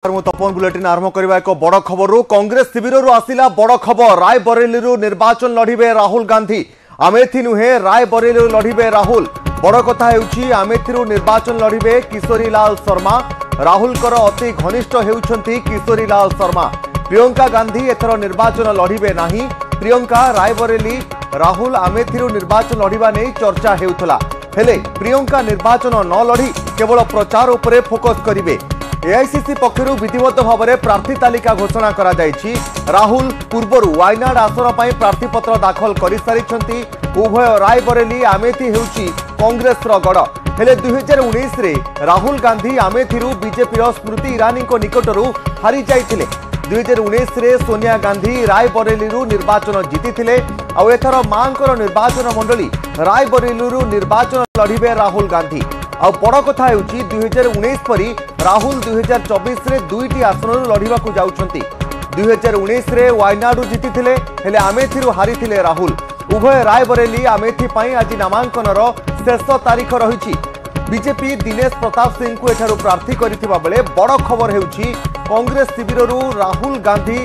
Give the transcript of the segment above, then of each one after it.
तपन bulletin आरंभ करबा एक बड़ खबर कांग्रेस शिविर आसिला बड़ खबर रायबरेली निर्वाचन लड़िबे राहुल गांधी आमेथी नुहे रायबरेली लड़िबे राहुल बड़ कथा हेउछि आमेथी निर्वाचन लड़िबे किशोरीलाल शर्मा राहुल कर अति घनिष्ठ हेउछंती किशोरीलाल शर्मा प्रियंका गांधी एथर निर्वाचन लड़िबे नाही प्रियंका रायबरेली राहुल आमेथी निर्वाचन लड़िबा नै चर्चा हेउथला हेले प्रियंका निर्वाचन न लड़ी केवल प्रचार उपरे फोकस करिवे एआईसीसी पक्षर विधिवत भाव में प्रार्थी तालिका घोषणा करा जायछि राहुल पूर्वर वायनाड आसन पर प्रार्थीपत्र दाखल कर सारी उभय रायबरेली आमेथी हेउछि कांग्रेस गढ़ हेले 2019 रे राहुल गांधी आमेथी बीजेपी स्मृति ईरानी निकटरू हारी जाइथिले 2019 रे सोनिया गांधी रायबरेली निर्वाचन जीति एथर मांकर निर्वाचन मंडली रायबरेली निर्वाचन लड़िबे राहुल गांधी आ बड़ कथा हेउछि 2019 परी राहुल 2024 रे दुईटी आसन लड़िबा को जाउछंती 2019 रे वायनाडू जीतिथिले हेले आमेथीरू हारिथिले राहुल उभय रायबरेली आमेथी पई आज नामांकनर शेष तारीख रहिछि बीजेपी दिनेश प्रताप सिंह को एठारू प्रार्थी करिथिबा बेले बड़ खबर हेउछि कांग्रेस शिविररू राहुल गांधी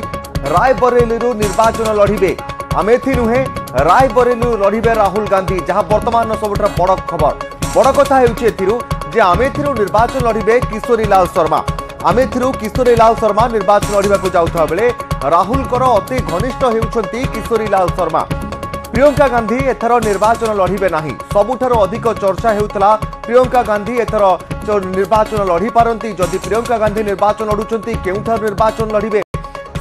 रायबरेली निर्वाचन लड़िबे आमेथी नुहे रायबरेली लड़िबे राहुल गांधी जहां वर्तमान सबुठ बड़ खबर बड़ कथा हेउछि एथिरू जे आमेथी निर्वाचन लड़िबे किशोरीलाल शर्मा आमेथी किशोरीलाल शर्मा निर्वाचन लड़िबा को जाउथबा बेले राहुल कर अति घनिष्ठ हेउछंती किशोरीलाल शर्मा प्रियंका गांधी एथर निर्वाचन लड़िबे नाही सबुठारो अधिक चर्चा हेउतला प्रियंका गांधी एथर निर्वाचन लड़ी पारंती जदि प्रियंका गांधी निर्वाचन लड़ुचंती केउठार निर्वाचन लड़िबे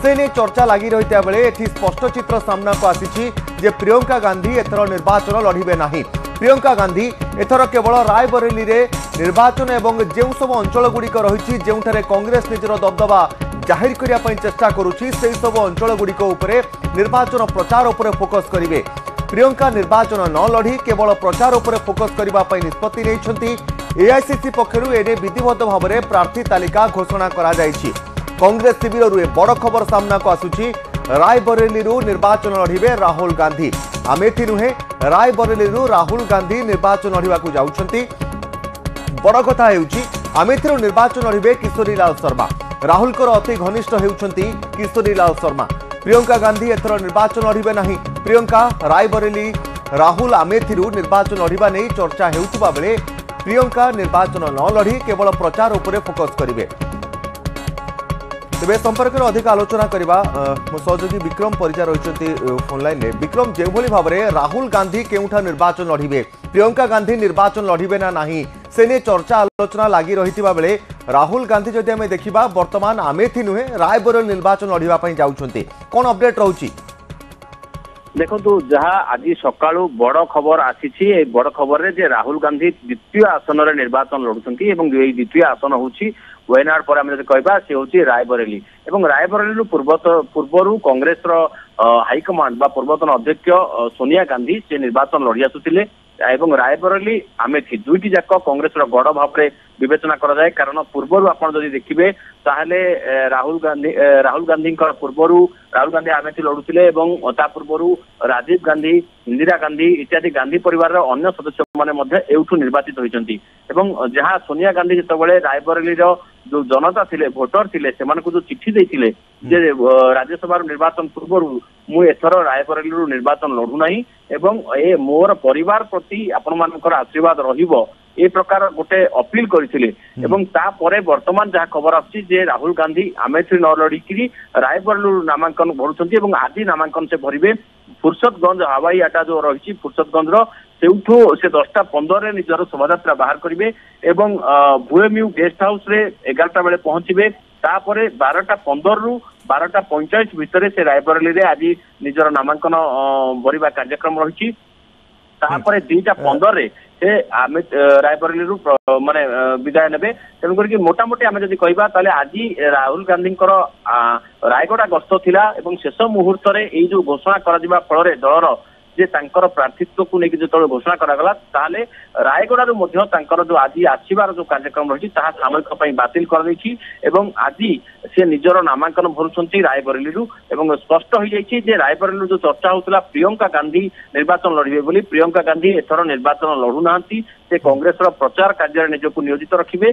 से ने चर्चा लगी रही बेले एठी स्पष्ट चित्र सामना को आसीछि जे प्रियंका गांधी एथर निर्वाचन लड़िबे नाही प्रियंका गांधी एथर केवल रायबरेली रे निर्वाचन एवं जो सब अंचल गुड़िक रही जोठारे कांग्रेस निजर दबदबा जाहिर करिया पई चेष्टा करुछि से सब अंचल गुड़िक उपरे निर्वाचन प्रचार उपरे फोकस करिवे प्रियंका निर्वाचन न लड़ी केवल प्रचार उपरे फोकस करिबा पई निष्पत्ति नेइछंती एआईसीसी पक्षरु एने विधिवत भाव में प्रार्थी तालिका घोषणा करा जायछि कांग्रेस शिविर बड़ खबर सामना को आसुछि रायबरेली निर्वाचन लड़िबे राहुल गांधी आमेथी नुहे रायबरेली राहुल गांधी निर्वाचन लड़िबा को जाउछंती बड़ कथा हेउछि आमेथी निर्वाचन लड़िबे किशोरीलाल शर्मा राहुल कर अति घनिष्ठ हेउछंती किशोरीलाल शर्मा प्रियंका गांधी एथर निर्वाचन लड़िबे नाही प्रियंका रायबरेली राहुल आमेथी निर्वाचन लड़िबा नै चर्चा हेउथबा बेले प्रियंका निर्वाचन न लड़ी केवल प्रचार उपरे फोकस करिवे तेज संपर्क में अधिक आलोचना करवा मो सहयोगी विक्रम परिजा रही फोन लाइन में विक्रम जो भाव में राहुल गांधी केउठा निर्वाचन लड़िबे प्रियंका गांधी निर्वाचन लड़िबे ना नहीं से ने चर्चा आलोचना लगी रही बेले राहुल गांधी जदि आम देखा वर्तमान आमेथी नुहे रायबरेली निर्वाचन लड़ाई जाउछंती कौन अपडेट रहुछि देखो जहाँ आज सकाळु बड़ खबर आसी बड़ खबर रे जे राहुल गांधी द्वितीय आसन रे निर्वाचन लड़ुछंती एवं द्वितीय आसन होछि वायनाड पर आम कहवा सी हूँ रायबरेली एवं रायबरेली पूर्वर कांग्रेस हाईकमांड बा पूर्वतन अध्यक्ष सोनिया गांधी से निर्वाचन लड़ी आसुतिले एवं रायबरेली आमेथी दुईटी जाक कांग्रेस गढ़ भाव में विवेचना करा जाए कारण पूर्वर आप देखिए ताहले राहुल गांधी पूर्वर राहुल गांधी आमेथी लड़ुले पूर्वर राजीव गांधी इंदिरा गांधी इत्यादि गांधी परिवार अन्य सदस्य मैंने एठू निर्वाचित होती जहाँ सोनिया गांधी जिते रायबरेली जो जनता थिले भोटर थिले सेमानकु जो चिट्ठी देइथिले जे राज्यसभा निर्वाचन पूर्व मु एथर रायबरेली निर्वाचन लड़ू नाही एवं ए मोर परिवार प्रति आपण मानकर आशीर्वाद रहिबो ए प्रकार गोटे अपील करथिले एवं ता परे वर्तमान जहाँ खबर आछि जे राहुल गांधी आमेथी न लड़िकी रायबरेली नामांकन भरुछंती एवं आज नामांकन से भरिबे फुर्सतगंज हवाई अड्डा जो रही फुर्सतगंज सेउठू से 10:15 निजर शोभायात्रा बाहर करेंगे एवं भुएम्यू गेस्ट हाउस रे 11टा बेले पहुंचे तापर 12:15 रु 12:45 भितर से रायबरेली रे आज निजर नामांकन भरिबा कार्यक्रम रही तापर 2:15 रे से आमे रायबरेली माने विदाय नेबे तेणु करके मोटामोटी आम जदि कहबा ताले आज राहुल गांधी रायगड़ा गस्त थिला एवं शेष मुहूर्त रे एई जो घोषणा करा दिबा फल दलर जे तांकर प्रार्थीत्व को लेकिन जो घोषणा करागला ताले रायगड़ा जो आज आसबार जो कार्यक्रम रही सामयिक बातिल कर आज सी निजर नामांकन भरुंट रायबरेली एवं स्पष्ट हो जाइए जे रायबरेली जो चर्चा होता प्रियंका गांधी निर्वाचन लड़े बोली प्रियंका गांधी एथर निर्वाचन लड़ू ना से कांग्रेस प्रचार कार्य निजक नियोजित रखिए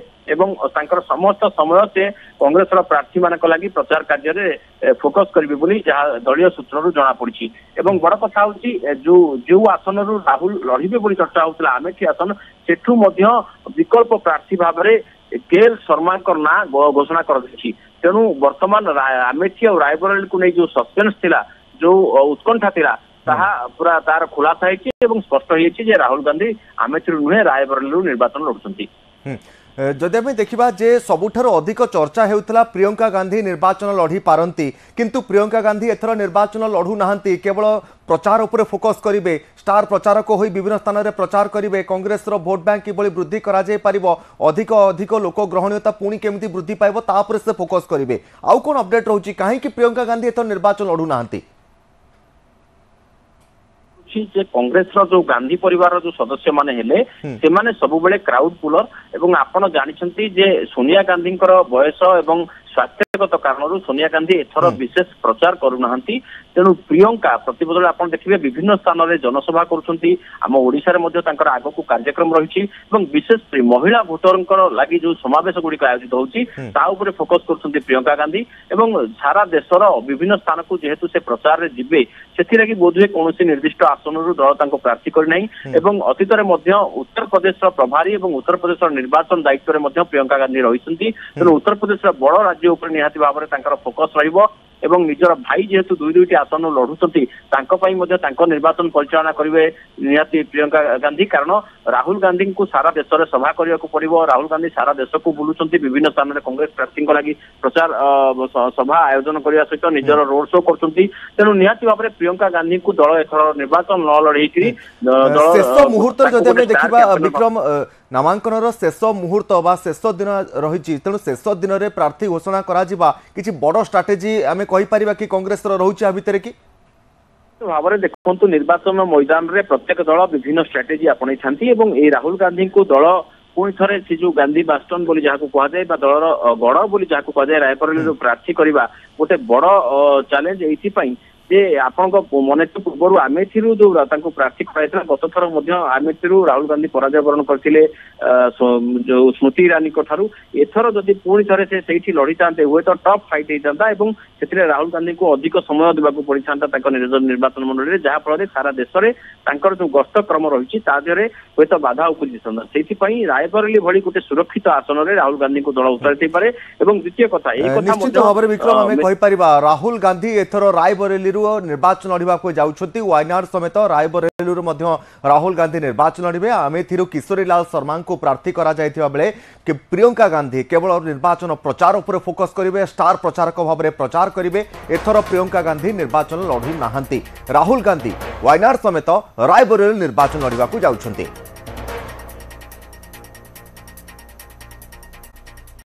समस्त समय से कांग्रेस प्रार्थी मान लगी प्रचार कार्य फोकस करेंगे बोली जहाँ दलीय सूत्र जना पड़ी बड़ कथा जो आसन राहुल लड़े बोली चर्चा होता आमेठी आसन सेठू विकल्प प्रार्थी भाव में केएल शर्मा ना घोषणा कर तेणु वर्तमान आमेठी और रायबरेली को नहीं जो सस्पेंस थिला जो उत्कंठा थिला ताहा पूरा तार खुलासा है स्पष्ट हो राहुल गांधी आमेठी नुहे रायबरेली निर्वाचन लड़ुंट जदि आम देखा जे सबुठार अधिक चर्चा होता प्रियंका गांधी निर्वाचन लड़ी पारती किंतु प्रियंका गांधी एथर निर्वाचन लड़ू ना केवल प्रचार उपर फोकस करेंगे स्टार प्रचारक हो विभिन्न स्थान में प्रचार करेंगे कांग्रेस भोट बैंक कि वृद्धि अधिक अधिक लोक ग्रहणीयता पुणी केमी वृद्धि पाइब तापर से फोकस करेंगे आउ कौन अपडेट रोचे कहीं प्रियंका गांधी एथर निर्वाचन लड़ू ना कांग्रेस जो गांधी परिवार जो सदस्य माने हेले से माने सब बेले क्राउड पुलर एवं आपण जानिछंती जे सोनिया गांधी बयस एवं स्वास्थ्यगत कारण सोनिया गांधी एथर विशेष प्रचार करूना तेणु प्रियंका प्रतिबदल आप देखिए विभिन्न स्थान में जनसभा करम ओडिशा आग को कार्यक्रम रही विशेष महिला भोटर लगी जो समावेश गुड़िक आयोजित होती फोकस कर प्रियंका गांधी एवं सारा देशर विभिन्न स्थान को जेहेतु से प्रचार जी से बोधे कौन निर्दिष्ट आसन दल प्रार्थी करना अतीत उत्तर प्रदेश प्रभारी और उत्तर प्रदेश निर्वाचन दायित्व में प्रियंका गांधी रही तेणु उत्तर प्रदेश बड़ राज्य उपर निहाती भाव में फोकस रहिबो एवं निजर भाई जेहेतु दुईटी आसन लड़ुंट निर्वाचन परिचालना करेंगे निहाती प्रियंका गांधी कारण राहुल गांधी को सारा देश में सभा करने को पड़ो राहुल गांधी सारा देश को बुलूं विभिन्न स्थान में कांग्रेस प्रार्थी लगी प्रचार सभा आयोजन करने सहित निजर रोड शो करेणु निहाती भाव में प्रियंका गांधी को दल एथर निर्वाचन न लड़े शेष मुहूर्त देखा विक्रम नामांकन शेष मुहूर्त बा शेष दिन रही तेणु शेष दिन में प्रार्थी घोषणा किसी बड़ स्ट्राटेजी आम कहीपर कि कांग्रेस रोचे भितर कि भाव में देखो निर्वाचन मैदान में प्रत्येक दल विभिन्न स्ट्राटेजी आपणी था राहुल गांधी को दल पुणी थे से जो गांधी बास्टन बोली जहाँ कहुए दलर गढ़ बोली जहाँ कहुए रायबरेली प्रार्थी करवा गोटे बड़ चैलेंज ये जे आपण मन पूर्व आमेठी जो प्रार्थी कराइला गत थर आमेठी राहुल गांधी पराजय वरण करते जो स्मृति ईरानी ठारू एथर जदि पुणी थे से लड़ी था हुए तो टफ फाइट होता से राहुल गांधी को अधिक समय देवाक पड़ता निर्वाचन मंडल जहाँफल सारा देश में जो गस्त क्रम रही हूँ तो बाधा उपजी से रायबरेली भली गोटे सुरक्षित आसन में राहुल गांधी को दल उतारी पारे द्वितीय कथा निश्चित भाव में विक्रम आम कहीपर राहुल गांधी एथर रायबरेली निर्वाचन लड़वा जाऊँच वायनाड समेत रायबरेली राहुल गांधी निर्वाचन लड़े आमेठी किशोरी लाल शर्मा को प्रार्थी करा बेले कि प्रियंका गांधी केवल निर्वाचन प्रचार उपर फोकस करेंगे स्टार प्रचारक भाव में प्रचार करेंगे एथर प्रियंका गांधी निर्वाचन लड़ू ना राहुल गांधी वायनाड समेत रायबरेली निर्वाचन लड़वा जाऊँच।